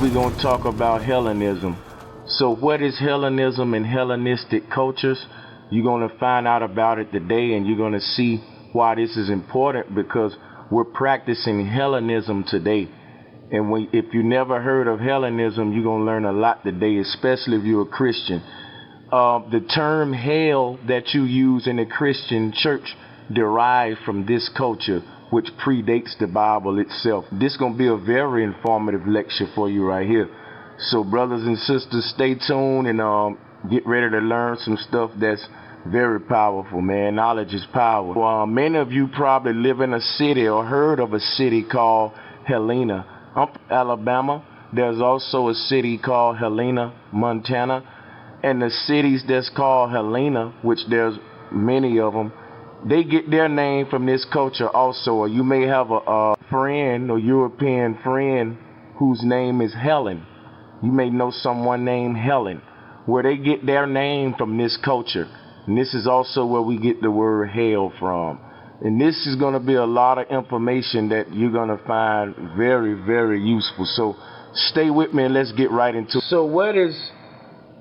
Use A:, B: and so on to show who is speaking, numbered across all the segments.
A: we're going to talk about Hellenism. So what is Hellenism and Hellenistic cultures? You're going to find out about it today, and you're going to see why this is important, because we're practicing Hellenism today. And if you never heard of Hellenism, you're going to learn a lot today, especially if you're a Christian. The term hell that you use in the Christian church derived from this culture, which predates the Bible itself. This is going to be a very informative lecture for you right here. So brothers and sisters, stay tuned and get ready to learn some stuff that's very powerful, man. Knowledge is power. Many of you probably live in a city or heard of a city called Helena. I'm from Alabama. There's also a city called Helena, Montana. And the cities that's called Helena, which there's many of them, they get their name from this culture also. Or you may have a friend or European friend whose name is Helen. You may know someone named Helen, where they get their name from this culture. And this is also where we get the word hell from. And this is going to be a lot of information that you're going to find very, very useful. So stay with me and let's get right into it. So what is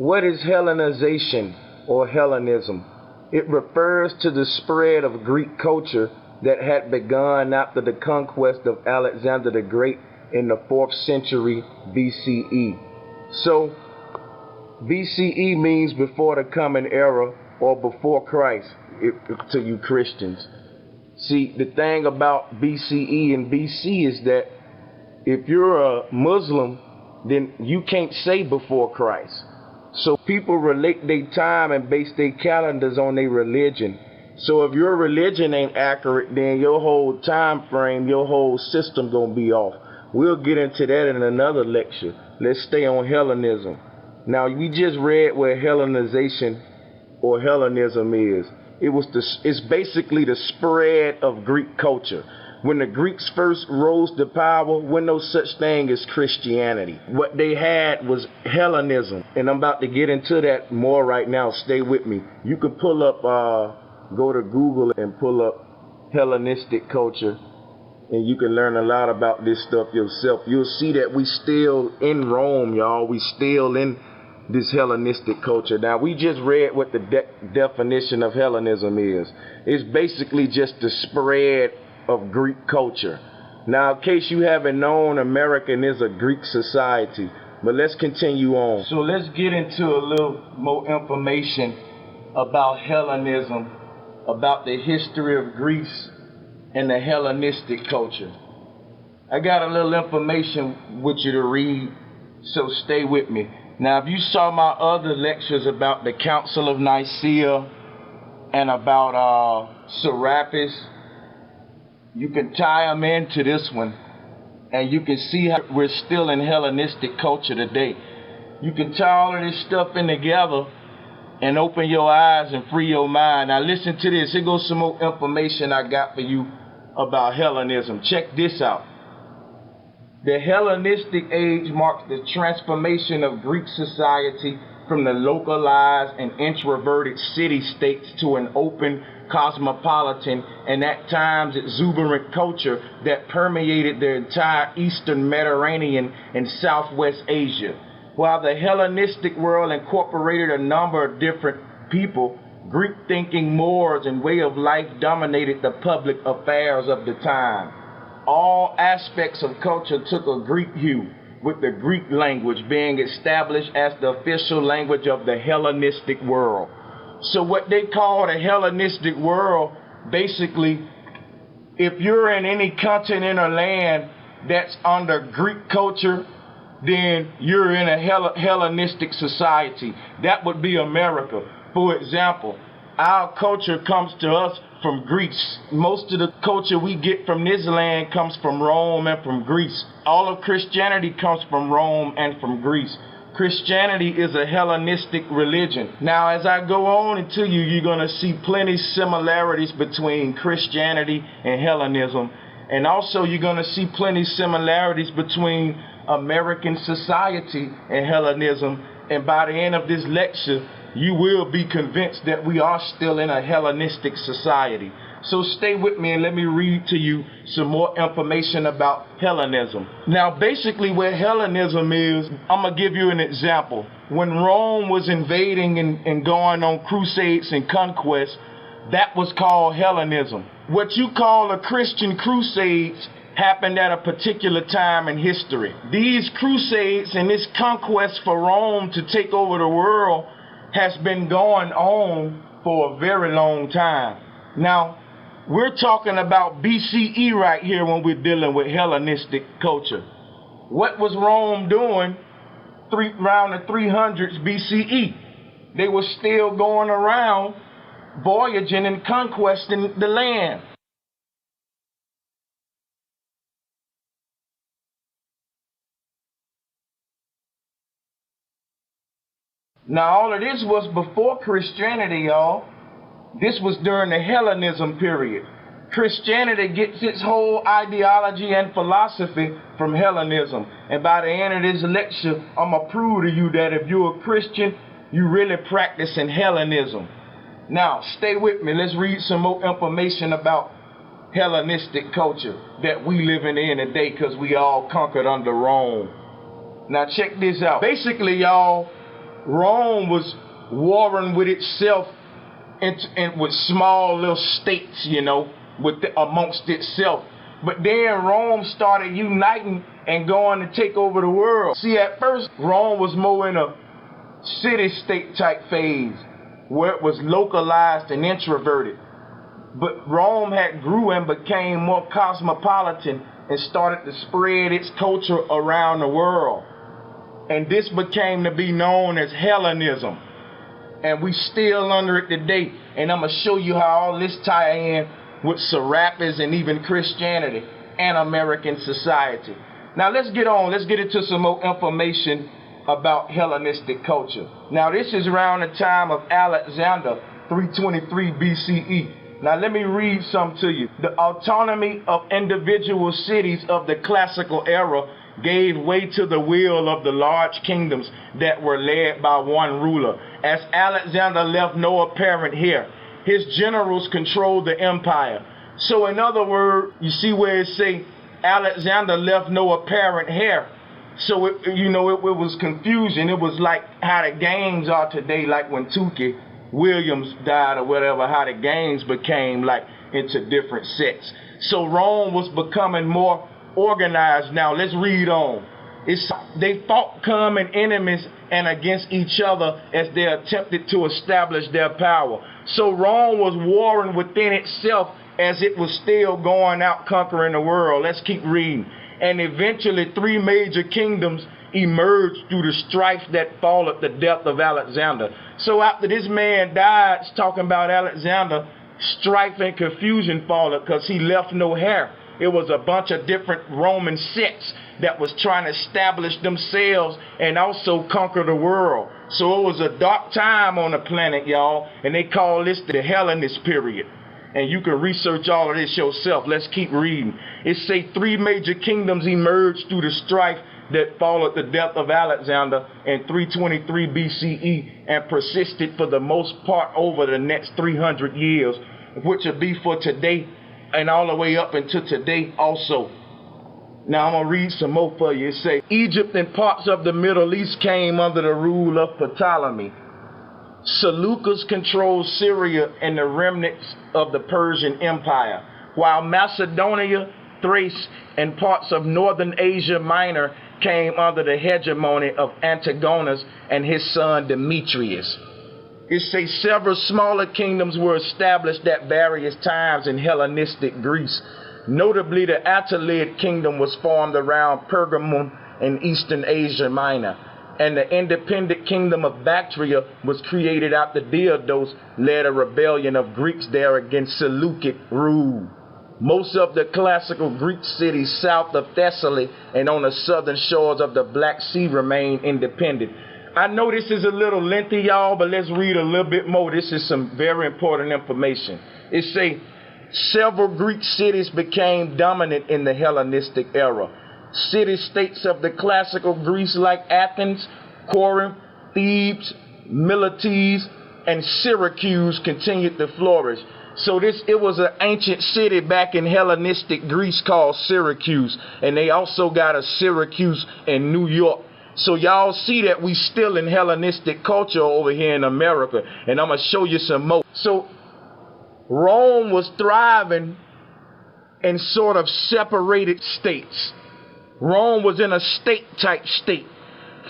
A: Hellenization or Hellenism? It refers to the spread of Greek culture that had begun after the conquest of Alexander the Great in the 4th century BCE. So BCE means before the common era or before Christ to you Christians. See, the thing about BCE and BC is that if you're a Muslim, then you can't say before Christ. So people relate their time and base their calendars on their religion. So if your religion ain't accurate, then your whole time frame, your whole system gonna be off. We'll get into that in another lecture. Let's stay on Hellenism. Now, we just read what Hellenization or Hellenism is. It's basically the spread of Greek culture. When the Greeks first rose to power, when no such thing as Christianity. What they had was Hellenism. And I'm about to get into that more right now. Stay with me. You can pull up, go to Google and pull up Hellenistic culture, and you can learn a lot about this stuff yourself. You'll see that we still in Rome, y'all. We still in this Hellenistic culture. Now, we just read what the definition of Hellenism is. It's basically just the spread of Greek culture. Now, in case you haven't known, American is a Greek society. But let's continue on. So let's get into a little more information about Hellenism, about the history of Greece and the Hellenistic culture. I got a little information with you to read, so stay with me. Now, if you saw my other lectures about the Council of Nicaea and about Serapis, you can tie them into this one, and you can see how we're still in Hellenistic culture today. You can tie all of this stuff in together and open your eyes and free your mind. Now listen to this. Here goes some more information I got for you about Hellenism. Check this out. The Hellenistic age marks the transformation of Greek society from the localized and introverted city-states to an open, cosmopolitan, and at times exuberant culture that permeated the entire Eastern Mediterranean and Southwest Asia. While the Hellenistic world incorporated a number of different people, Greek-thinking mores and way of life dominated the public affairs of the time. All aspects of culture took a Greek hue, with the Greek language being established as the official language of the Hellenistic world. So what they call the Hellenistic world, basically, if you're in any continent or land that's under Greek culture, then you're in a Hellenistic society. That would be America. For example, our culture comes to us from Greece. Most of the culture we get from this land comes from Rome and from Greece. All of Christianity comes from Rome and from Greece. Christianity is a Hellenistic religion. Now, as I go on into you, you're going to see plenty similarities between Christianity and Hellenism. And also, you're going to see plenty similarities between American society and Hellenism. And by the end of this lecture, you will be convinced that we are still in a Hellenistic society. So stay with me and let me read to you some more information about Hellenism. Now, basically where Hellenism is, I'm going to give you an example. When Rome was invading and going on crusades and conquests, that was called Hellenism. What you call a Christian crusades happened at a particular time in history. These crusades and this conquest for Rome to take over the world has been going on for a very long time. Now, we're talking about BCE right here when we're dealing with Hellenistic culture. What was Rome doing around the 300s BCE? They were still going around voyaging and conquesting the land. Now, all of this was before Christianity, y'all. This was during the Hellenism period. Christianity gets its whole ideology and philosophy from Hellenism. And by the end of this lecture, I'm going to prove to you that if you're a Christian, you really practicing Hellenism. Now, stay with me. Let's read some more information about Hellenistic culture that we living in today, because we all conquered under Rome. Now, check this out. Basically, y'all, Rome was warring with itself and with small little states, you know, amongst itself. But then Rome started uniting and going to take over the world. See, at first, Rome was more in a city-state type phase, where it was localized and introverted. But Rome had grew and became more cosmopolitan and started to spread its culture around the world. And this became to be known as Hellenism. And we still under it today. And I'm going to show you how all this tie in with Serapis and even Christianity and American society. Now let's get on. Let's get into some more information about Hellenistic culture. Now this is around the time of Alexander, 323 BCE. Now let me read some to you. The autonomy of individual cities of the classical era gave way to the will of the large kingdoms that were led by one ruler. As Alexander left no apparent heir, his generals controlled the empire. So in other words, you see where it say Alexander left no apparent heir. So it was confusion. It was like how the gangs are today, like when Tukey Williams died or whatever, how the gangs became like into different sects. So Rome was becoming more organized. Now let's read on. They fought common enemies and against each other as they attempted to establish their power. So Rome was warring within itself as it was still going out conquering the world. Let's keep reading. And eventually 3 major kingdoms emerged through the strife that followed the death of Alexander. So after this man died, it's talking about Alexander, strife and confusion followed because he left no heir. It was a bunch of different Roman sects that was trying to establish themselves and also conquer the world. So it was a dark time on the planet, y'all, and they call this the Hellenist period. And you can research all of this yourself. Let's keep reading. It say 3 major kingdoms emerged through the strife that followed the death of Alexander in 323 BCE and persisted for the most part over the next 300 years, which will be for today and all the way up into today also. Now I'm going to read some more for you. It say, Egypt and parts of the Middle East came under the rule of Ptolemy. Seleucus controlled Syria and the remnants of the Persian Empire, while Macedonia, Thrace, and parts of northern Asia Minor came under the hegemony of Antigonus and his son Demetrius. It says several smaller kingdoms were established at various times in Hellenistic Greece. Notably, the Attalid kingdom was formed around Pergamum in eastern Asia Minor, and the independent kingdom of Bactria was created after Diodos led a rebellion of Greeks there against Seleucid rule. Most of the classical Greek cities south of Thessaly and on the southern shores of the Black Sea remain independent. I know this is a little lengthy, y'all, but let's read a little bit more. This is some very important information. It say, several Greek cities became dominant in the Hellenistic era. City-states of the classical Greece like Athens, Corinth, Thebes, Miletus, and Syracuse continued to flourish. So it was an ancient city back in Hellenistic Greece called Syracuse, and they also got a Syracuse in New York. So y'all see that we still in Hellenistic culture over here in America, and I'm gonna show you some more. So Rome was thriving in sort of separated states. Rome was in a state-type state,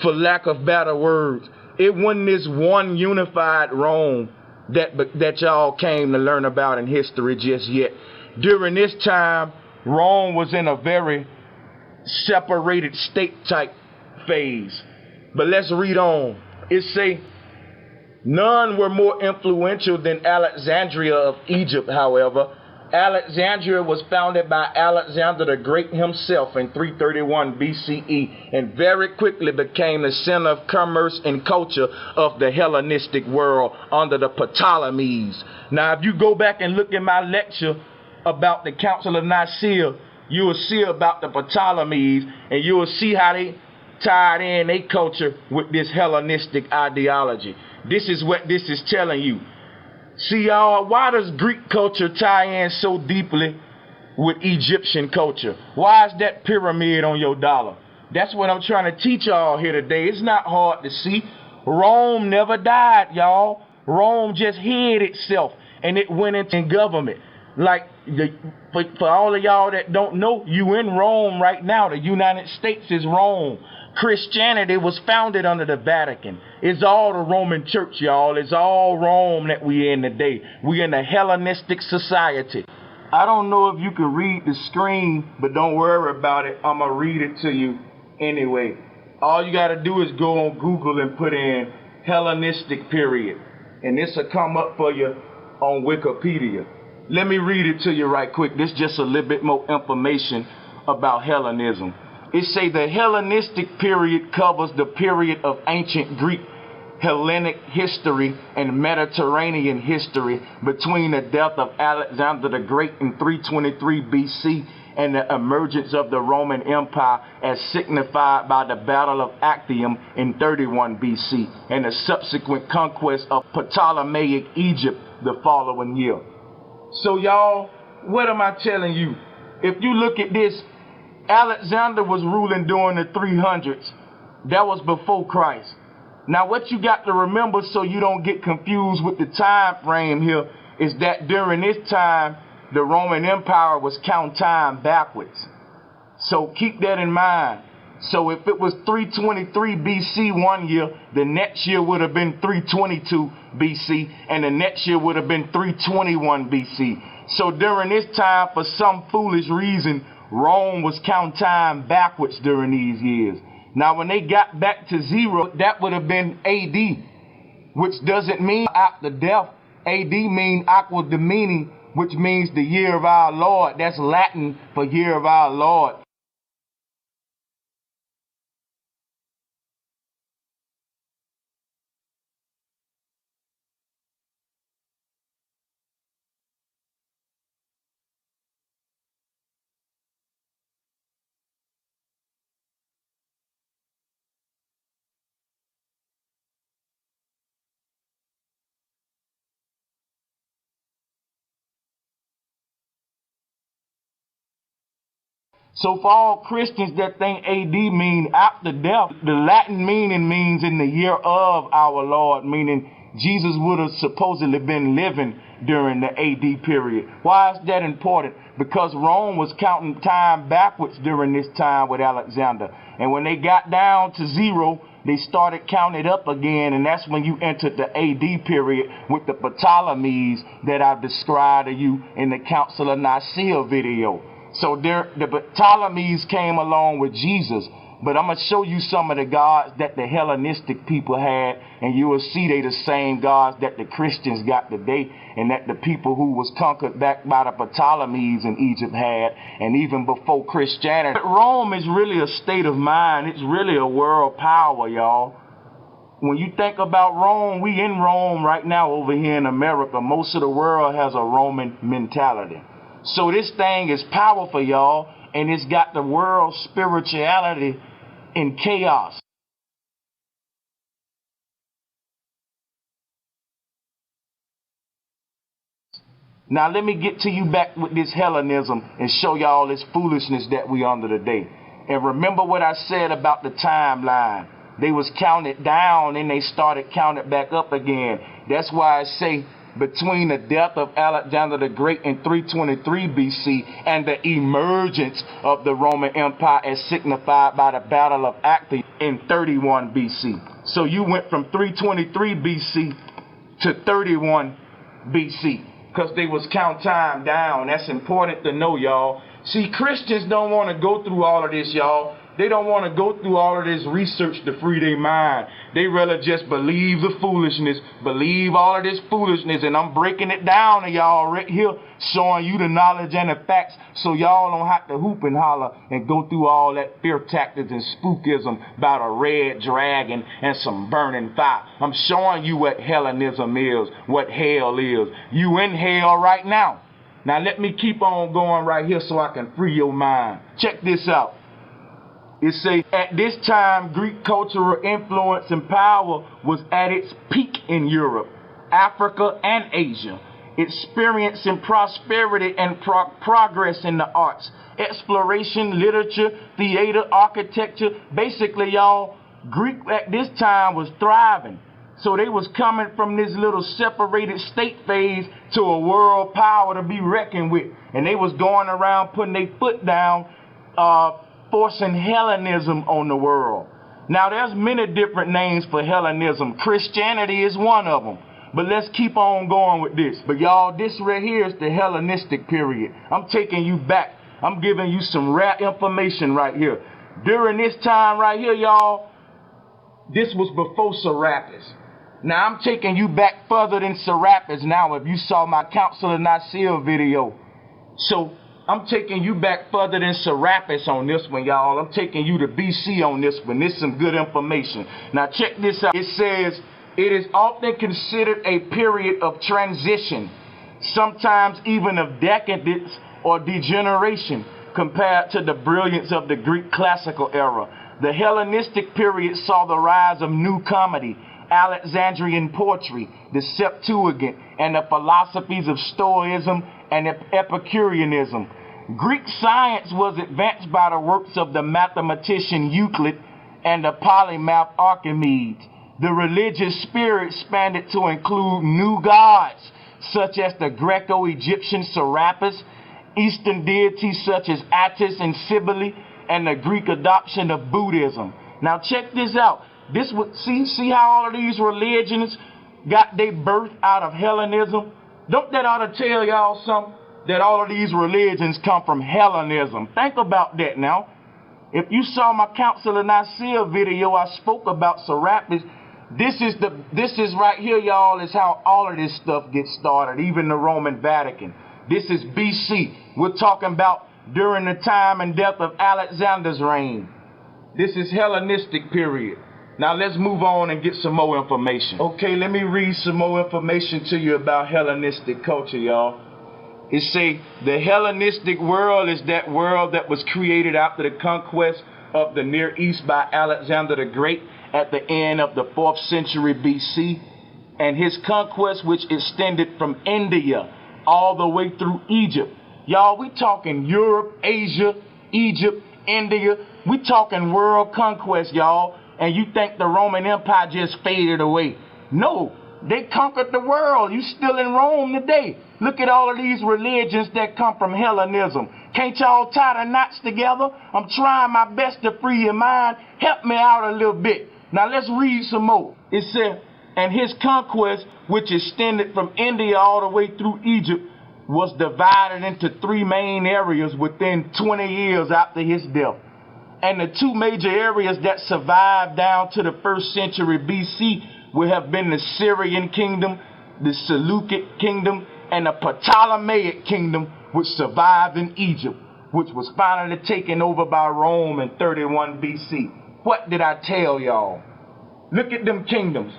A: for lack of better words. It wasn't this one unified Rome that y'all came to learn about in history just yet. During this time, Rome was in a very separated state-type phase. But let's read on. It say, none were more influential than Alexandria of Egypt, however. Alexandria was founded by Alexander the Great himself in 331 BCE and very quickly became the center of commerce and culture of the Hellenistic world under the Ptolemies. Now, if you go back and look at my lecture about the Council of Nicaea, you will see about the Ptolemies, and you will see how they tied in their culture with this Hellenistic ideology. This is what this is telling you. See, y'all, why does Greek culture tie in so deeply with Egyptian culture? Why is that pyramid on your dollar? That's what I'm trying to teach y'all here today. It's not hard to see. Rome never died, y'all. Rome just hid itself, and it went into government. Like, for all of y'all that don't know, you in Rome right now. The United States is Rome. Christianity was founded under the Vatican. It's all the Roman Church, y'all. It's all Rome that we in today. We in a Hellenistic society. I don't know if you can read the screen, but don't worry about it. I'm going to read it to you anyway. All you got to do is go on Google and put in Hellenistic period, and this will come up for you on Wikipedia. Let me read it to you right quick. This is just a little bit more information about Hellenism. It say the Hellenistic period covers the period of ancient Greek, Hellenic history, and Mediterranean history between the death of Alexander the Great in 323 BC and the emergence of the Roman Empire as signified by the Battle of Actium in 31 BC and the subsequent conquest of Ptolemaic Egypt the following year. So y'all, what am I telling you? If you look at this, Alexander was ruling during the 300s. That was before Christ. Now what you got to remember so you don't get confused with the time frame here is that during this time, the Roman Empire was counting time backwards. So keep that in mind. So if it was 323 BC one year, the next year would have been 322 BC, and the next year would have been 321 BC. So during this time, for some foolish reason, Rome was counting time backwards during these years. Now, when they got back to zero, that would have been AD, which doesn't mean after death. AD means aqua domini, which means the year of our Lord. That's Latin for year of our Lord. So for all Christians that think AD mean after death, the Latin meaning means in the year of our Lord, meaning Jesus would have supposedly been living during the AD period. Why is that important? Because Rome was counting time backwards during this time with Alexander. And when they got down to zero, they started counting it up again, and that's when you entered the AD period with the Ptolemies that I've described to you in the Council of Nicaea video. So the Ptolemies came along with Jesus. But I'm going to show you some of the gods that the Hellenistic people had, and you will see they the same gods that the Christians got today, and that the people who was conquered back by the Ptolemies in Egypt had, and even before Christianity. But Rome is really a state of mind. It's really a world power, y'all. When you think about Rome, we in Rome right now over here in America. Most of the world has a Roman mentality. So this thing is powerful, y'all, and it's got the world's spirituality in chaos. Now let me get to you back with this Hellenism and show y'all this foolishness that we under today. And remember what I said about the timeline. They was counted down and they started counted back up again. That's why I say between the death of Alexander the Great in 323 BC and the emergence of the Roman Empire as signified by the Battle of Actium in 31 BC. So you went from 323 BC to 31 BC because they was count time down. That's important to know, y'all. See, Christians don't want to go through all of this, y'all. They don't want to go through all of this research to free their mind. They rather just believe the foolishness, believe all of this foolishness, and I'm breaking it down to y'all right here, showing you the knowledge and the facts so y'all don't have to hoop and holler and go through all that fear tactics and spookism about a red dragon and some burning fire. I'm showing you what Hellenism is, what hell is. You in hell right now. Now let me keep on going right here so I can free your mind. Check this out. It says, at this time, Greek cultural influence and power was at its peak in Europe, Africa, and Asia, experiencing prosperity and progress in the arts, exploration, literature, theater, architecture. Basically, y'all, Greek at this time was thriving. So they was coming from this little separated state phase to a world power to be reckoned with. And they was going around putting their foot down, forcing Hellenism on the world. Now, there's many different names for Hellenism. Christianity is one of them. But let's keep on going with this. But y'all, this right here is the Hellenistic period. I'm taking you back. I'm giving you some rare information right here. During this time right here, y'all, this was before Serapis. Now, I'm taking you back further than Serapis now if you saw my Council of Nicaea video. So, I'm taking you back further than Serapis on this one, y'all. I'm taking you to BC on this one. This is some good information. Now, check this out. It says, it is often considered a period of transition, sometimes even of decadence or degeneration, compared to the brilliance of the Greek classical era. The Hellenistic period saw the rise of new comedy, Alexandrian poetry, the Septuagint, and the philosophies of Stoicism and Epicureanism. Greek science was advanced by the works of the mathematician Euclid and the polymath Archimedes. The religious spirit expanded to include new gods, such as the Greco-Egyptian Serapis, Eastern deities such as Attis and Cybele, and the Greek adoption of Buddhism. Now check this out. This would see how all of these religions got their birth out of Hellenism? Don't that ought to tell y'all something? That all of these religions come from Hellenism. Think about that now. If you saw my Council of Nicaea video, I spoke about Serapis. This is right here, y'all, is how all of this stuff gets started, even the Roman Vatican. This is BC. We're talking about during the time and death of Alexander's reign. This is Hellenistic period. Now let's move on and get some more information. Okay, let me read some more information to you about Hellenistic culture, y'all. It say, the Hellenistic world is that world that was created after the conquest of the Near East by Alexander the Great at the end of the 4th century BC, and his conquest which extended from India all the way through Egypt. Y'all, we talking Europe, Asia, Egypt, India. We talking world conquest, y'all. And you think the Roman Empire just faded away. No, they conquered the world. You still in Rome today. Look at all of these religions that come from Hellenism. Can't y'all tie the knots together? I'm trying my best to free your mind. Help me out a little bit. Now let's read some more. It said, and his conquest, which extended from India all the way through Egypt, was divided into 3 main areas within 20 years after his death. And the 2 major areas that survived down to the 1st century BC would have been the Syrian kingdom, the Seleucid kingdom, and the Ptolemaic kingdom, which survived in Egypt, which was finally taken over by Rome in 31 BC. What did I tell y'all? Look at them kingdoms.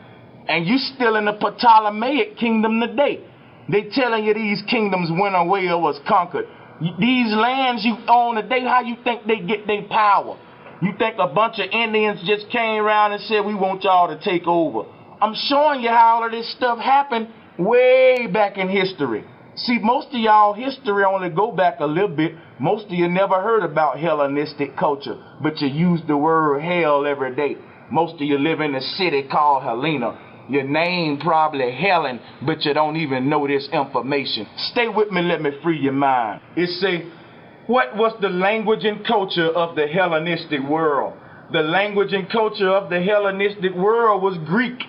A: And you still in the Ptolemaic kingdom today. They telling you these kingdoms went away or was conquered. These lands you own today, how you think they get their power? You think a bunch of Indians just came around and said, we want y'all to take over? I'm showing you how all of this stuff happened way back in history. See, most of y'all history only go back a little bit. Most of you never heard about Hellenistic culture, but you use the word hell every day. Most of you live in a city called Helena. Your name probably Helen, but you don't even know this information. Stay with me, let me free your mind. It say, what was the language and culture of the Hellenistic world? The language and culture of the Hellenistic world was Greek.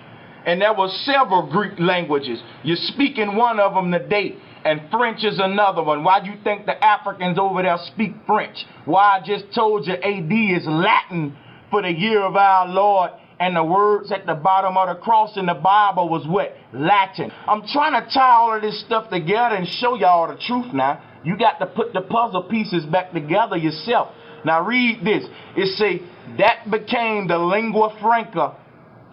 A: And there were several Greek languages. You're speaking one of them today, and French is another one. Why do you think the Africans over there speak French? Why, I just told you AD is Latin for the year of our Lord, and the words at the bottom of the cross in the Bible was what? Latin. I'm trying to tie all of this stuff together and show y'all the truth now. You got to put the puzzle pieces back together yourself. Now read this. It say, that became the lingua franca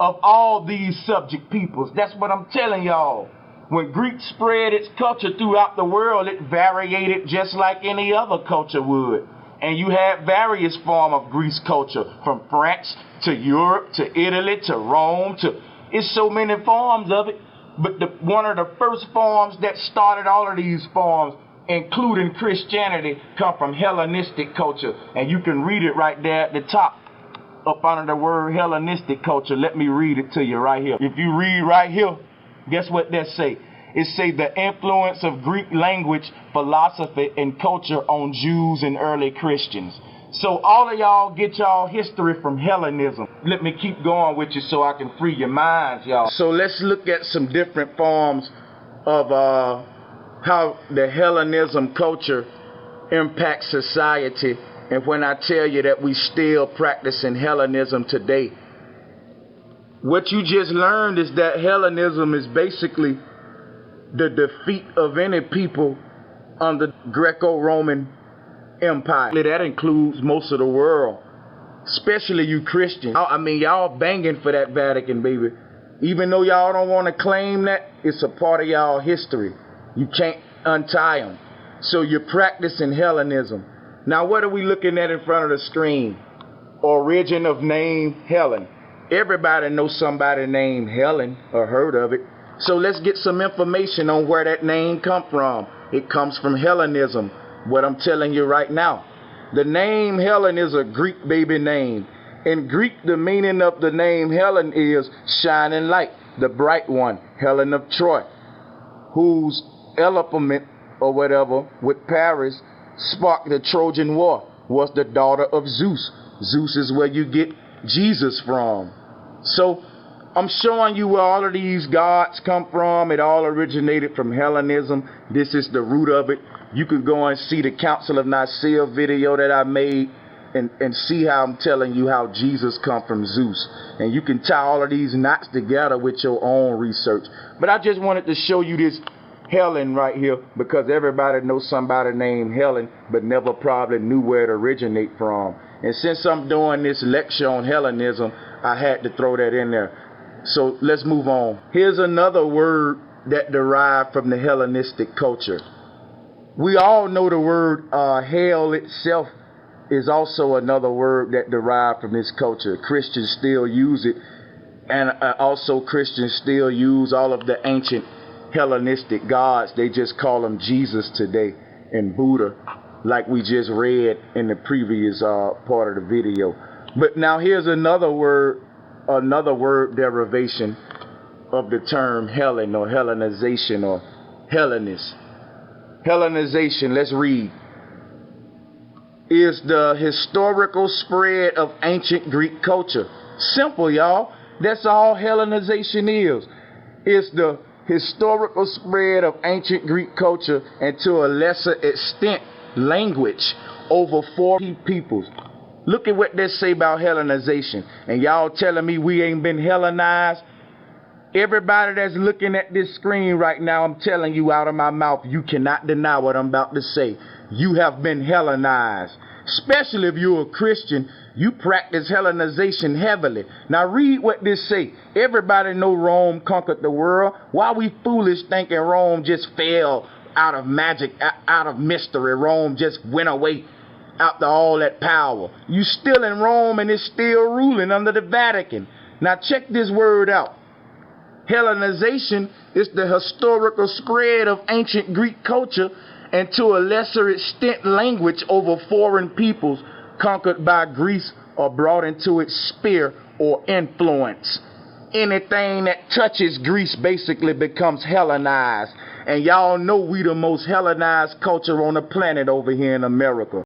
A: of all these subject peoples. That's what I'm telling y'all. When Greek spread its culture throughout the world, it variated just like any other culture would. And you had various forms of Greek culture, from France to Europe to Italy to Rome to, it's so many forms of it. But one of the first forms that started all of these forms, including Christianity, come from Hellenistic culture. And you can read it right there at the top, up under the word Hellenistic culture. Let me read it to you right here. If you read right here, guess what that say? It say the influence of Greek language, philosophy, and culture on Jews and early Christians. So all of y'all get y'all history from Hellenism. Let me keep going with you so I can free your minds, y'all. So let's look at some different forms of how the Hellenism culture impacts society. And when I tell you that we still practicing Hellenism today, what you just learned is that Hellenism is basically the defeat of any people under Greco-Roman Empire. That includes most of the world, especially you Christians. I mean, y'all banging for that Vatican, baby. Even though y'all don't want to claim that, it's a part of y'all history. You can't untie them. So you're practicing Hellenism. Now, what are we looking at in front of the screen? Origin of name Helen. Everybody knows somebody named Helen or heard of it. So let's get some information on where that name come from. It comes from Hellenism, what I'm telling you right now. The name Helen is a Greek baby name. In Greek, the meaning of the name Helen is shining light, the bright one, Helen of Troy, whose elopement or whatever with Paris sparked the Trojan War, was the daughter of Zeus. Zeus is where you get Jesus from. So I'm showing you where all of these gods come from. It all originated from Hellenism. This is the root of it. You can go and see the Council of Nicaea video that I made and see how I'm telling you how Jesus come from Zeus. And you can tie all of these knots together with your own research. But I just wanted to show you this Helen right here because everybody knows somebody named Helen but never probably knew where it originated from. And since I'm doing this lecture on Hellenism, I had to throw that in there. So let's move on. Here's another word that derived from the Hellenistic culture. We all know the word hell itself is also another word that derived from this culture. Christians still use it, and also Christians still use all of the ancient Hellenistic gods. They just call them Jesus today and Buddha, like we just read in the previous part of the video. But now here's another word derivation of the term Helen or Hellenization or Hellenist. Hellenization, let's read, is the historical spread of ancient Greek culture. Simple, y'all. That's all Hellenization is. It's the historical spread of ancient Greek culture and to a lesser extent language over 40 peoples. Look at what they say about Hellenization. And y'all telling me we ain't been Hellenized? Everybody that's looking at this screen right now, I'm telling you out of my mouth, you cannot deny what I'm about to say. You have been Hellenized. Especially if you're a Christian, you practice Hellenization heavily. Now read what this say. Everybody know Rome conquered the world. Why we foolish thinking Rome just fell out of magic, out of mystery? Rome just went away after all that power. You still in Rome and it's still ruling under the Vatican. Now check this word out. Hellenization is the historical spread of ancient Greek culture and to a lesser extent language over foreign peoples conquered by Greece or brought into its sphere or influence. Anything that touches Greece basically becomes Hellenized. And y'all know we the most Hellenized culture on the planet over here in America.